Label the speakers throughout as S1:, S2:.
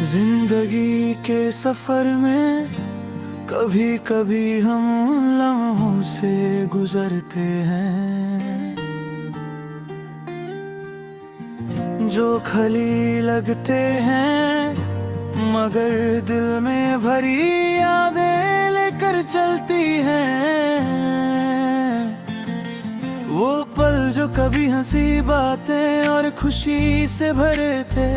S1: जिंदगी के सफर में कभी कभी हम लम्हों से गुजरते हैं जो खली लगते हैं, मगर दिल में भरी यादें लेकर चलती हैं। वो पल जो कभी हंसी बातें और खुशी से भरे थे,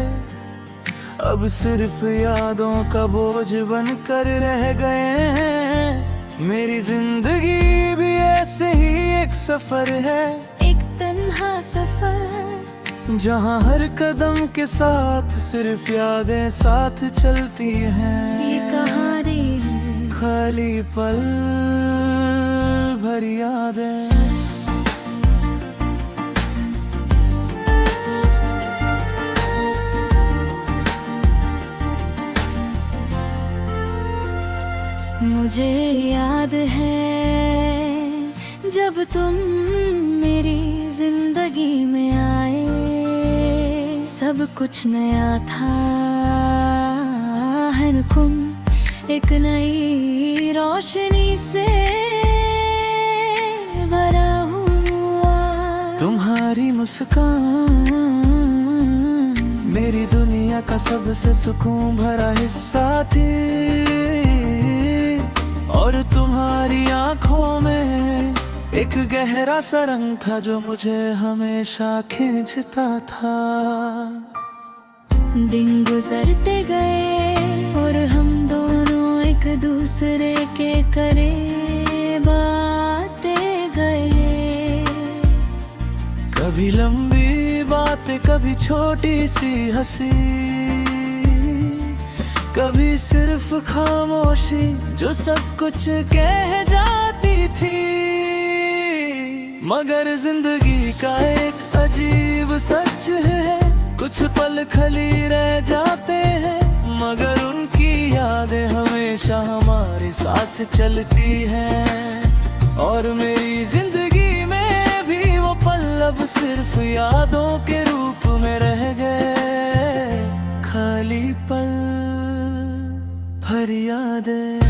S1: अब सिर्फ यादों का बोझ बनकर रह गए हैं। मेरी जिंदगी भी ऐसे ही एक सफर है,
S2: एक तन्हा सफर,
S1: जहाँ हर कदम के साथ सिर्फ यादें साथ चलती हैं।
S2: ये कहानी है
S1: खाली पल भर यादें।
S2: मुझे याद है जब तुम मेरी जिंदगी में आए, सब कुछ नया था। हर तुम एक नई रोशनी से भरा हुआ।
S1: तुम्हारी मुस्कान मेरी दुनिया का सबसे सुकून भरा हिस्सा थी, और तुम्हारी आंखों में एक गहरा सा रंग था जो मुझे हमेशा खींचता था।
S2: दिन गुजरते गए और हम दोनों एक दूसरे के करीब आते गए।
S1: कभी लंबी बातें, कभी छोटी सी हंसी, कभी सिर्फ खामोशी जो सब कुछ कह जाती थी। मगर जिंदगी का एक अजीब सच है, कुछ पल खली रह जाते हैं, मगर उनकी यादें हमेशा हमारे साथ चलती हैं। और मेरी जिंदगी में भी वो पल अब सिर्फ यादों के रूप में रह गए। खाली पल भर यादें।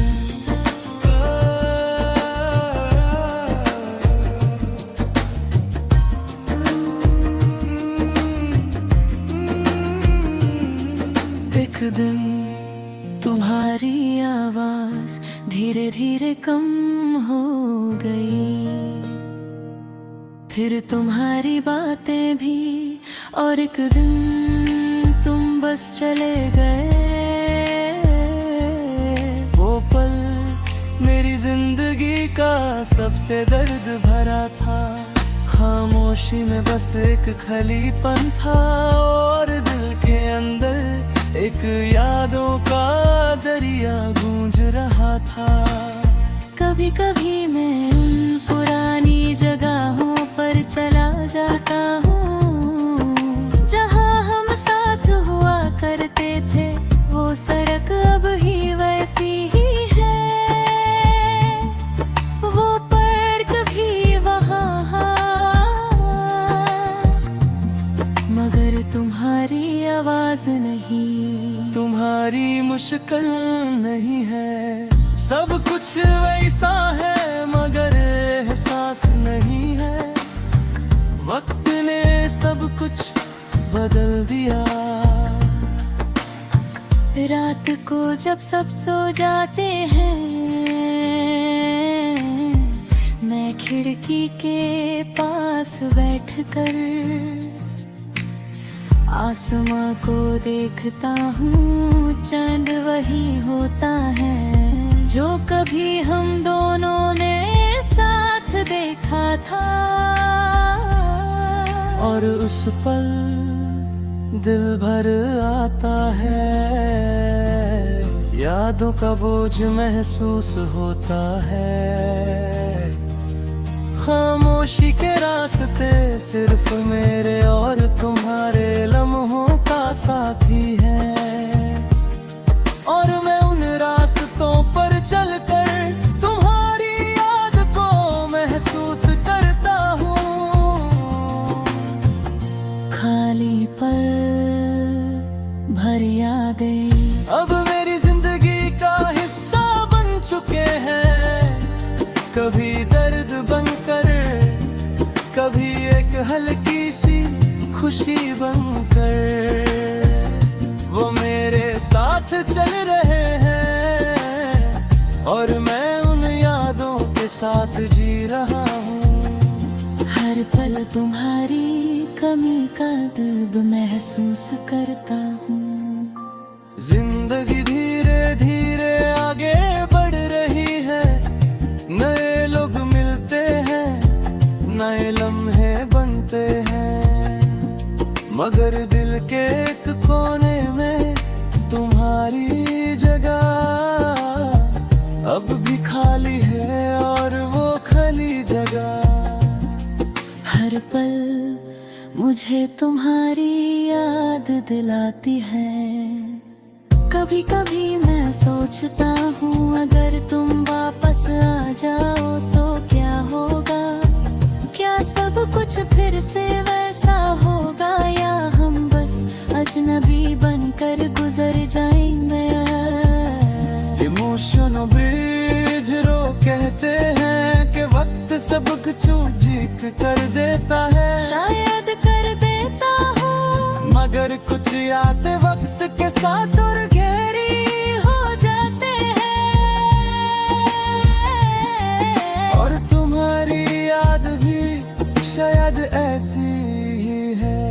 S1: एक दिन
S2: तुम्हारी आवाज धीरे धीरे कम हो गई, फिर तुम्हारी बातें भी, और एक दिन तुम बस चले गए।
S1: वो पल मेरी जिंदगी का सबसे दर्द भरा था। खामोशी में बस एक खलीपन था, और दिल के अंदर एक यादों का दरिया गूंज रहा था।
S2: कभी कभी मैं उन पुरानी जगहों पर चला जाता हूँ जहाँ हम साथ हुआ करते थे। वो सड़क अब ही वैसी ही है, वो पर्वत भी वहाँ, मगर तुम्हारी आवाज नहीं,
S1: तुम्हारी मुश्किल नहीं है। सब कुछ वैसा है मगर एहसास नहीं है। वक्त ने सब कुछ बदल दिया।
S2: रात को जब सब सो जाते हैं, मैं खिड़की के पास बैठकर आसमां को देखता हूँ। चांद वही होता है जो कभी हम दोनों ने साथ देखा था,
S1: और उस पल दिल भर आता है। यादों का बोझ महसूस होता है। खामोशी के रास्ते सिर्फ मेरे और तुम्हारे लम्हों का साथी है, और मैं उन रास्तों पर चलकर तुम्हारी याद को महसूस करता हूँ।
S2: खाली पल भर यादें।
S1: कभी दर्द बनकर, कभी एक हल्की सी खुशी बनकर, वो मेरे साथ चल रहे हैं और मैं उन यादों के साथ जी रहा हूँ।
S2: हर पल तुम्हारी कमी का दर्द महसूस करता हूँ।
S1: जिंदगी धीरे धीरे आगे बढ़ रही है, नए लोग मिलते हैं, नए लम्हे बनते हैं, मगर दिल के एक कोने में तुम्हारी जगह अब भी खाली है, और वो खाली जगह।
S2: हर पल मुझे तुम्हारी याद दिलाती है। कभी कभी मैं सोचता हूँ अगर तुम वापस आ जाओ तो क्या होगा, क्या सब कुछ फिर से वैसा होगा, या हम बस अजनबी बनकर गुजर जाएंगे।
S1: इमोशनल ब्रिज रो कहते हैं कि वक्त सब कुछ ठीक कर देता है,
S2: शायद कर देता हूँ,
S1: मगर कुछ यादें वक्त के साथ और गहरी हो जाते हैं, और तुम्हारी याद भी शायद ऐसी ही है।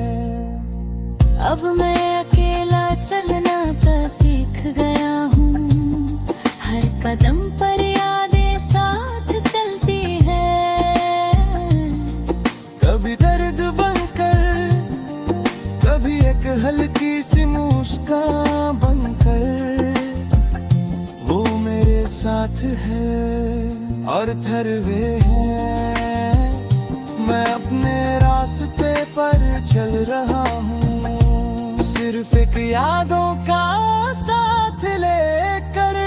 S2: अब मैं अकेला चलना तो सीख गया हूँ, हर कदम पर यादें साथ चलती है।
S1: कभी दर्द बनकर, कभी एक हल्की सी मुस्कान बनकर, वो मेरे साथ है और थरवे हैं। मैं अपने रास्ते पर चल रहा हूँ, सिर्फ एक यादों का साथ लेकर।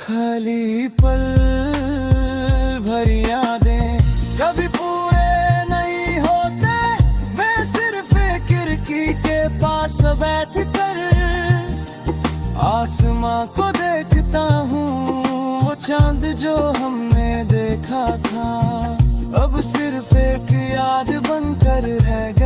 S1: खाली पल भरी यादें कभी पूरे नहीं होते, वे सिर्फ एक खिड़की के पास बैठ कर आसमां को देखता हूँ। वो चांद जो हमने देखा था अब सिर्फ एक याद बनकर रह गया।